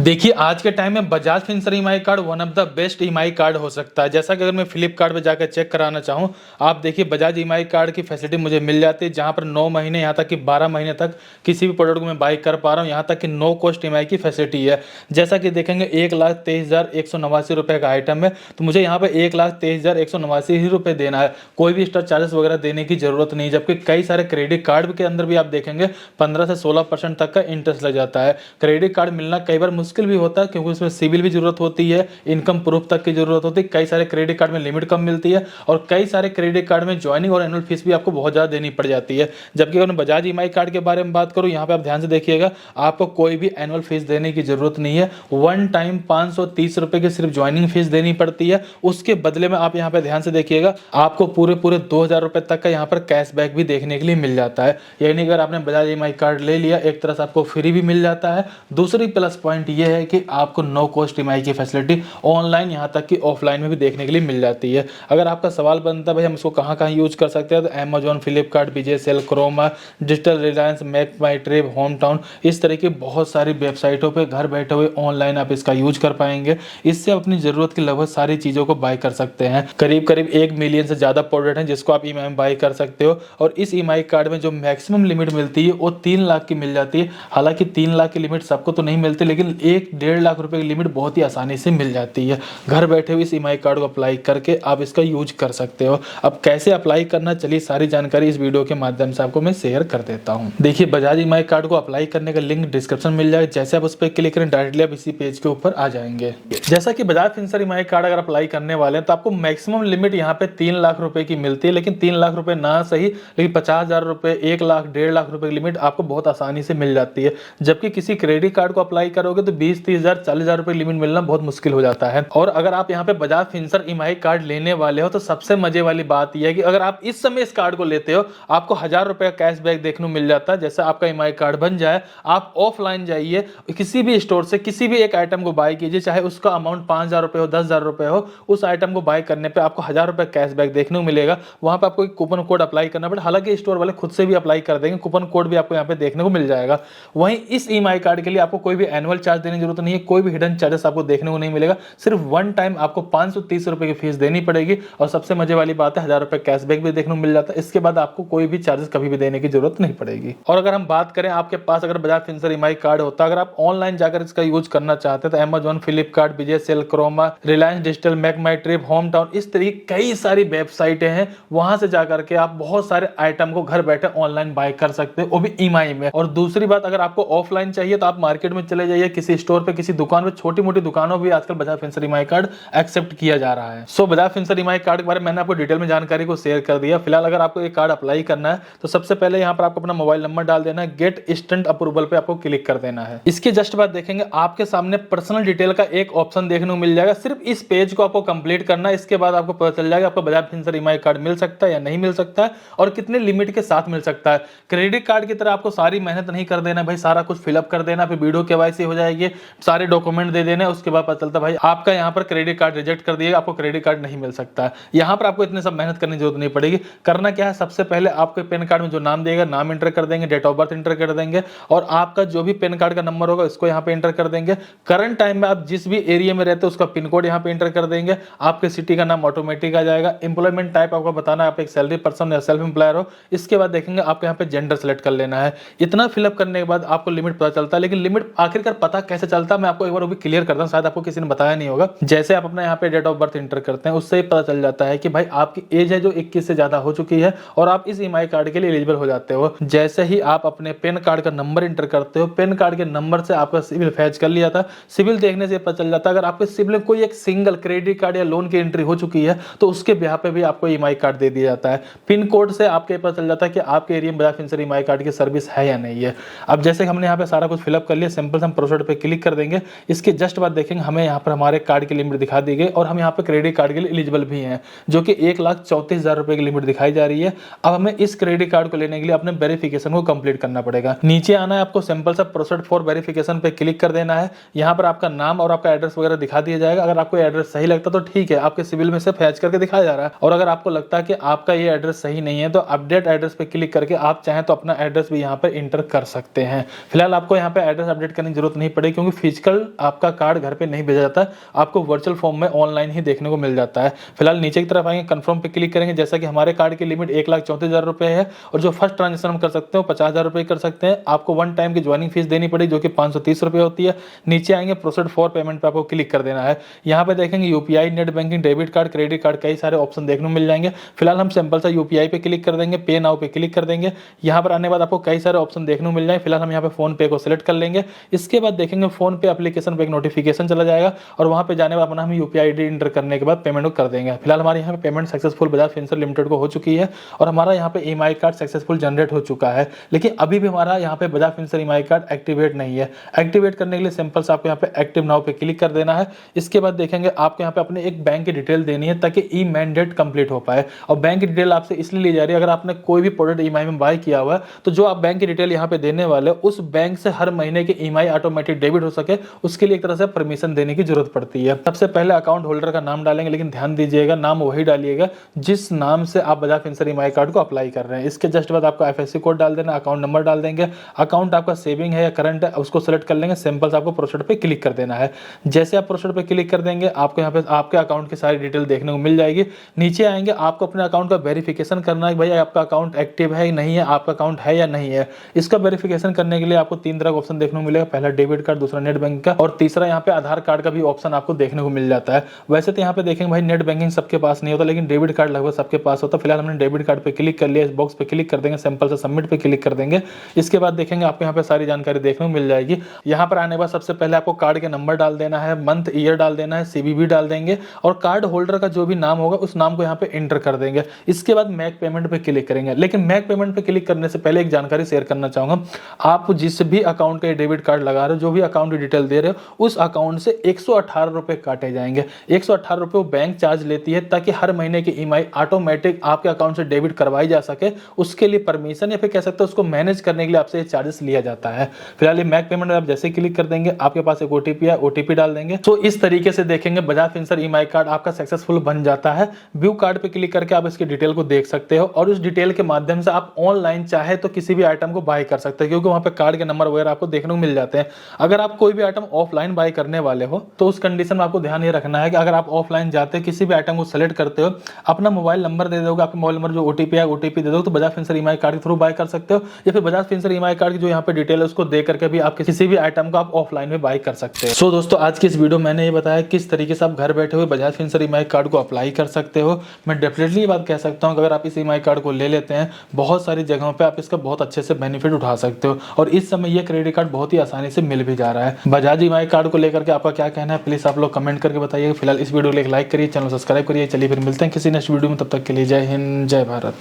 देखिए, आज के टाइम में Bajaj Finserv EMI card one of the best EMI card हो सकता है। जैसा कि अगर मैं फ्लिपकार्ट पे जाकर चेक कराना चाहूँ, आप देखिए बजाज ईएमआई कार्ड की फैसिलिटी मुझे मिल जाती है, जहाँ पर 9 महीने यहाँ तक कि 12 महीने तक किसी भी प्रोडक्ट को मैं बाई कर पा रहा हूँ। यहाँ तक कि नो कॉस्ट ईएमआई की फैसिलिटी है। जैसा कि देखेंगे 1,23,189 रुपये का आइटम है, तो मुझे यहाँ पे 1,23,189 ही रुपये देना है। कोई भी एक्स्ट्रा चार्जेस वगैरह देने की जरूरत नहीं, जबकि कई सारे क्रेडिट कार्ड के अंदर भी आप देखेंगे 15 से 16% तक का इंटरेस्ट लग जाता है। क्रेडिट कार्ड मिलना कई बार मुश्किल भी होता है, क्योंकि उसमें सिविल भी जरूरत होती है, इनकम प्रूफ तक की जरूरत होती है। कई सारे क्रेडिट कार्ड में लिमिट कम मिलती है और कई सारे क्रेडिट कार्ड में ज्वाइनिंग और एनुअल फीस भी आपको बहुत ज़्यादा देनी पड़ जाती है। जबकि अगर मैं बजाज ईएमआई कार्ड के बारे में बात करूँ, यहाँ पे आप ध्यान से देखिएगा, आपको कोई भी एनुअल फीस देने की जरूरत नहीं है। वन टाइम 530 रुपये की सिर्फ ज्वाइनिंग फीस देनी पड़ती है। उसके बदले में आप यहाँ पे ध्यान से देखिएगा, आपको पूरे 2,000 रुपये तक का यहाँ पर कैशबैक भी देखने के लिए मिल जाता है। यानी अगर आपने बजाज ईएमआई कार्ड ले लिया, एक तरह से आपको फ्री भी मिल जाता है। दूसरी प्लस पॉइंट ये है कि आपको नो कॉस्ट ईएमआई की फैसिलिटी ऑनलाइन यहाँ तक कि ऑफलाइन में भी देखने के लिए मिल जाती है। अगर आपका सवाल बनता है भाई हम इसको कहाँ कहाँ यूज कर सकते हैं, तो Amazon, Flipkart, Vijay sales, Croma, digital Reliance, make my trip, home town, इस तरह की बहुत सारी वेबसाइटों पे घर बैठे हुए ऑनलाइन आप इसका यूज कर पाएंगे। इससे अपनी जरूरत की लगभग सारी चीज़ों को बाय कर सकते हैं। करीब करीब 1 मिलियन से ज़्यादा प्रोडक्ट हैं जिसको आप ईएमआई में बाय कर सकते हो। और इस ईएमआई कार्ड में जो मैक्सिमम लिमिट मिलती है वो 3 लाख की मिल जाती है। हालांकि 3 लाख की लिमिट सबको तो नहीं मिलती, लेकिन 1-1.5 लाख रुपए की लिमिट बहुत ही आसानी से मिल जाती है। घर बैठे हुए इस ईएमआई कार्ड को अप्लाई करके आप इसका यूज कर सकते हो। अब कैसे अप्लाई करना, चलिए सारी जानकारी इस वीडियो के माध्यम से आपको मैं शेयर कर देता हूं। देखिए, बजाज ईएमआई कार्ड को अप्लाई करने का लिंक डिस्क्रिप्शन में मिल जाएगा। जैसे आप उस पर क्लिक करें, डायरेक्टली आप इसी पेज के ऊपर आ जाएंगे। जैसा कि बजाज फिनसर्व ईएमआई कार्ड अगर अप्लाई करने वाले हैं तो आपको मैक्सिमम लिमिट यहाँ पे 3 लाख रुपए की मिलती है। लेकिन 3 लाख रुपए ना सही, लेकिन 50,000 रुपए, 1 लाख, 1.5 लाख रुपए की लिमिट आपको बहुत आसानी से मिल जाती है। जबकि किसी क्रेडिट कार्ड को अप्लाई करोगे तो 20-30,000, 40,000 रुपए लिमिट मिलना बहुत मुश्किल हो जाता है। और अगर आप यहाँ पे बजाज फिनसर्व ईएमआई कार्ड लेने वाले हो तो सबसे मजे वाली बात यह है कि अगर आप इस समय इस कार्ड को लेते हो, आपको 1,000 रुपए का कैशबैक देखने को मिल जाता है। जैसे आपका ईएमआई कार्ड बन जाए, आप ऑफलाइन जाइए, किसी भी स्टोर से किसी भी एक आइटम को बाय कीजिए, चाहे उसका अमाउंट 5,000 रुपए हो, 10,000 रुपए हो, उस आइटम को बाय करने पे आपको 1,000 रुपए कैशबैक देखने को मिलेगा। वहां पे आपको एक कूपन कोड अप्लाई करना पड़ेगा। हालांकि स्टोर वाले खुद से भी अप्लाई कर देंगे, कूपन कोड भी आपको यहाँ पे देखने को मिल जाएगा। वहीं इस ईएमआई कार्ड के लिए आपको कोई भी एनुअल चार्ज देने की जरूरत नहीं है, कोई भी हिडन चार्जेस आपको देखने को नहीं मिलेगा। सिर्फ वन टाइम आपको 530 रुपए की फीस देनी पड़ेगी। और सबसे मजे वाली बात है, 1,000 रुपए कैशबैक भी देखने को मिल जाता है। इसके बाद आपको कोई भी चार्जेस कभी भी देने की जरूरत नहीं पड़ेगी। और अगर हम बात करें, आपके पास अगर बजाज फिनसर्व ईएमआई कार्ड होता, अगर आप ऑनलाइन जाकर इसका यूज करना चाहते हैं तो Amazon, Flipkart, Vijay sales, Croma, Reliance digital, make my trip, home town, इस तरह की कई सारी वेबसाइटें हैं। वहां से जाकर के आप बहुत सारे आइटम को घर बैठे ऑनलाइन बाय कर सकते हो, वो भी ईएमआई में। और दूसरी बात, अगर आपको ऑफलाइन चाहिए तो आप मार्केट में चले जाइए, किसी स्टोर पे, किसी दुकान पे, छोटी मोटी दुकानों भी आजकल Bajaj Finserv EMI card accept किया जा रहा है। So Bajaj Finserv EMI card के बारे में मैंने आपको डिटेल में जानकारी को शेयर कर दिया। फिलहाल अगर आपको ये कार्ड अप्लाई करना है तो सबसे पहले यहाँ पर आपको अपना मोबाइल नंबर डाल देना है, गेट इंस्टेंट अप्रूवल पे आपको क्लिक कर देना है। इसके जस्ट बाद देखेंगे आपके सामने पर्सनल डिटेल का एक ऑप्शन देखने को मिल जाएगा। सिर्फ इस पेज को आपको कंप्लीट करना है। इसके बाद आपको पता चल जाएगा आपको बजाज फिनसर्व ईएमआई कार्ड मिल सकता है या नहीं मिल सकता है, और कितने लिमिट के साथ मिल सकता है। क्रेडिट कार्ड की तरह आपको सारी मेहनत नहीं कर देना भाई, सारा कुछ फिलअप कर देना, फिर वीडियो केवाईसी हो जाएगी, सारे डॉक्यूमेंट दे देने, उसके बाद पता चलता भाई आपका यहाँ पर क्रेडिट कार्ड रिजेक्ट कर दिएगा, आपको क्रेडिट कार्ड नहीं मिल सकता है। यहाँ पर आपको इतने सब मेहनत करने की जरूरत नहीं पड़ेगी। करना क्या है, सबसे पहले आपके पैन कार्ड में जो नाम देगा, नाम एंटर कर देंगे, डेट ऑफ बर्थ एंटर कर देंगे, और आपका जो भी पैन कार्ड का नंबर होगा इसको यहाँ पे एंटर कर देंगे। करंट टाइम में आप जिस भी एरिया में रहते हो उसका पिन कोड यहाँ पे एंटर कर देंगे। आपके सिटी का नाम ऑटोमेटिक आ जाएगा। एम्प्लॉयमेंट टाइप आपको बताना है, आप एक सैलरी पर्सन या सेल्फ एम्प्लॉयर हो। इसके बाद देखेंगे आपको यहाँ पे जेंडर सेलेक्ट कर लेना है। इतना फिलअप करने के बाद आपको लिमिट पता चलता है। लेकिन लिमिट आखिरकार पता कैसे चलता है, मैं आपको एक बार वो भी क्लियर करता हूँ, शायद आपको किसी ने बताया नहीं होगा। जैसे आप अपना यहाँ पे डेट ऑफ बर्थ एंटर करते हैं, उससे ही पता चल जाता है कि भाई आपकी एज है जो 21 से ज्यादा हो चुकी है और आप इस ईएमआई कार्ड के लिए एलिजिबल हो जाते हो। जैसे ही आप अपने पैन कार्ड का नंबर एंटर करते हो, पैन कार्ड के नंबर से आपका सिविल फैच कर लिया था। सिविल देखने से पता चल जाता है अगर आपके सिविल में कोई एक सिंगल क्रेडिट कार्ड या लोन की एंट्री हो चुकी है तो उसके ब्याह पे भी आपको ईएमआई कार्ड दे दिया जाता है। पिन कोड से आपके पता चल जाता है कि आपके एरिया में बजाज फिनसर्व ईएमआई कार्ड की सर्विस है या नहीं है। अब जैसे हमने यहाँ पे सारा कुछ फिलअप कर लिया, सिंपल हम प्रोसीड पे क्लिक कर देंगे। इसके जस्ट बाद देखेंगे हमें यहाँ पर हमारे कार्ड की लिमिट दिखा दी गई और हम यहाँ पे क्रेडिट कार्ड के लिए एलिजिबल भी हैं, जो कि 1,34,000 रुपए की लिमिट दिखाई जा रही है। अब हमें इस क्रेडिट कार्ड को लेने के लिए अपने वेरिफिकेशन को कंप्लीट करना पड़ेगा। नीचे आना है, आपको सिंपल सा प्रोसीड फॉर वेरिफिकेशन पे क्लिक कर देना है। यहाँ पर आपका नाम और आपका एड्रेस वगैरह दिखा दिया जाएगा। अगर आपको एड्रेस सही लगता तो ठीक है, आपके सिविल में से फैच करके दिखाया जा रहा है। और अगर आपको लगता है कि आपका ये एड्रेस सही नहीं है तो अपडेट एड्रेस पे क्लिक करके आप चाहें तो अपना एड्रेस भी यहाँ पर इंटर कर सकते हैं। फिलहाल आपको यहाँ पे एड्रेस अपडेट करने की जरूरत नहीं पड़ेगी, क्योंकि फिजिकल आपका कार्ड घर पे नहीं भेजा जाता, आपको वर्चुअल फॉर्म में ऑनलाइन ही देखने को मिल जाता है। फिलहाल नीचे की तरफ आएंगे, कंफर्म पे क्लिक करेंगे। जैसा कि हमारे कार्ड की लिमिट 1,34,000 रुपये है और जो फर्स्ट ट्रांजेक्शन हम कर सकते हो 50,000 रुपये कर सकते हैं। आपको वन टाइम की ज्वाइनिंग फीस देनी पड़ी जो कि 530 रुपये होती है। नीचे आएंगे, प्रोसीड फॉर पेमेंट पे आपको क्लिक कर देना है। यहाँ पे देखेंगे UPI, net banking, debit card, credit card, कई सारे ऑप्शन देखने को मिल जाएंगे। फिलहाल हम सिंपल सा यूपीआई पे क्लिक कर देंगे, पे नाउ पे क्लिक कर देंगे। यहाँ पर आने के बाद आपको कई सारे ऑप्शन देखने को मिल जाएंगे। फिलहाल हम यहाँ पे फोन पे को सिलेक्ट कर लेंगे। इसके बाद देखेंगे फोन पे एप्लीकेशन पे एक नोटिफिकेशन चला जाएगा और वहाँ पे जाने के बाद अपना हम यूपीआई आईडी एंटर करने के बाद पेमेंट को कर देंगे। फिलहाल हमारे यहाँ पे payment successful Bajaj Finserv limited को हो चुकी है और हमारा यहाँ पे ईएमआई कार्ड सक्सेसफुल जनरेट हो चुका है। लेकिन अभी भी हमारा यहाँ पे Bajaj Finserv EMI card activate नहीं है। एक्टिवेट करने के लिए सिंपल से आपको यहाँ पे एक्टिव नाउ पे क्लिक कर देना है। इसके बाद देखेंगे आपको यहाँ पे अपने एक बैंक की डिटेल देनी है ताकि ई मैंडेट कंप्लीट हो पाए। और बैंक की डिटेल आपसे इसलिए ली जा रही है, अगर आपने कोई भी प्रोडक्ट ईएमआई में बाय किया हुआ है तो जो आप बैंक की डिटेल यहाँ पे देने वाले उस बैंक से हर महीने की ईएमआई ऑटोमेटिक डेबिट हो सके, उसके लिए एक तरह से परमिशन देने की जरूरत पड़ती है। सबसे पहले अकाउंट होल्डर का नाम डालेंगे, लेकिन ध्यान दीजिएगा नाम वही डालिएगा जिस नाम से आप बजाज फिनसर्व ईएमआई कार्ड को अप्लाई कर रहे हैं। इसके जस्ट बाद आपको आईएफएससी कोड डाल देना, अकाउंट नंबर डाल देंगे। अकाउंट आपका सेविंग है या करंट है उसको सेलेक्ट कर लेंगे। सिंपल से आपको प्रोसीड पे क्लिक कर देना है। जैसे आप प्रोसीड पे क्लिक कर देंगे आपको यहाँ पे आपके अकाउंट की सारी डिटेल देखने को मिल जाएगी। नीचे आएंगे, आपको अपने अकाउंट का वेरिफिकेशन करना है भाई आपका अकाउंट एक्टिव है नहीं है, आपका अकाउंट है या नहीं है। इसका वेरिफिकेशन करने के लिए आपको 3 तरह का ऑप्शन देखने को मिलेगा। पहला डेबिट कार्ड, दूसरा नेट बैंकिंग का और तीसरा यहाँ पे आधार कार्ड का भी ऑप्शन आपको देखने को मिल जाता है। वैसे तो यहाँ पे देखेंगे भाई नेट बैंकिंग सबके पास नहीं होता, लेकिन डेबिट कार्ड लगभग सबके पास होता है। फिलहाल हमने डेबिट कार्ड पे क्लिक कर लिया, इस बॉक्स पे क्लिक कर देंगे, सिंपल से सबमिट पे क्लिक कर देंगे। इसके बाद देखेंगे आपको यहाँ पे सारी जानकारी देखने को मिल जाएगी। यहाँ पर आने के बाद सबसे पहले आपको कार्ड के नंबर डाल देना है, मंथ ईयर डाल देना है, सीवीवी डाल देंगे और कार्ड होल्डर का जो भी नाम होगा उस नाम को यहाँ पे एंटर कर देंगे। इसके बाद मेक पेमेंट पे क्लिक करेंगे। लेकिन मेक पेमेंट पे क्लिक करने से पहले एक जानकारी शेयर करना चाहूंगा, आप जिस भी अकाउंट का डेबिट कार्ड लगा रहे हो, जो भी अकाउंट की डिटेल दे रहे हो, उस अकाउंट से 118 रुपए काटे जाएंगे। 118 रुपए वो बैंक चार्ज लेती है ताकि हर महीने की ईएमआई ऑटोमेटिक आपके अकाउंट से डेबिट करवाई जा सके। उसके लिए परमिशन या फिर कह सकते हो उसको मैनेज करने के लिए आपसे ये चार्जेस लिया जाता है। फिलहाल मेक पेमेंट आप जैसे क्लिक कर देंगे आपके पास एक ओटीपी है, ओटीपी डाल देंगे। तो इस तरीके से देखेंगे बजाज फिनसर्व ईएमआई कार्ड आपका सक्सेसफुल बन जाता है। व्यू कार्ड पे क्लिक करके आप इसकी डिटेल को देख सकते हो और उस डिटेल के माध्यम से आप ऑनलाइन चाहे तो किसी भी आइटम को बाय कर सकते हैं, क्योंकि वहां पे कार्ड के नंबर वगैरह आपको देखने को मिल जाते हैं। अगर आप कोई भी आइटम ऑफलाइन बाय करने वाले हो तो उस कंडीशन में आपको ध्यान ये रखना है कि अगर आप ऑफलाइन जाते किसी भी आइटम को सेलेक्ट करते हो, अपना मोबाइल नंबर दे दोगे, आपके मोबाइल नंबर जो ओटीपी है ओटीपी दे दो तो बजाज फिनसर्व ईएमआई कार्ड के थ्रू बाय कर सकते हो, या फिर बजाज फिनसर्व ईएमआई कार्ड की जो यहाँ पे डिटेल है उसको दे करके भी आप किसी भी आइटम को आप ऑफलाइन में बाय कर सकते हो। सो दोस्तों आज की इस वीडियो मैंने ये बताया किस तरीके से आप घर बैठे हुए बजाज फिनसर्व ईएमआई कार्ड को अप्लाई कर सकते हो। मैं डेफिनेटली ये बात कह सकता हूँ कि अगर आप इस ईएमआई कार्ड को ले लेते हैं बहुत सारी जगहों पे आप इसका बहुत अच्छे से बेनिफिट उठा सकते हो और इस समय ये क्रेडिट कार्ड बहुत ही आसानी से मिल भी जा रहा है। बजाज ईएमआई कार्ड को लेकर के आपका क्या कहना है प्लीज आप लोग कमेंट करके बताइए। फिलहाल इस वीडियो को लाइक करिए, चैनल सब्सक्राइब करिए। चलिए फिर मिलते हैं किसी नेक्स्ट वीडियो में, तब तक के लिए जय हिंद जय भारत।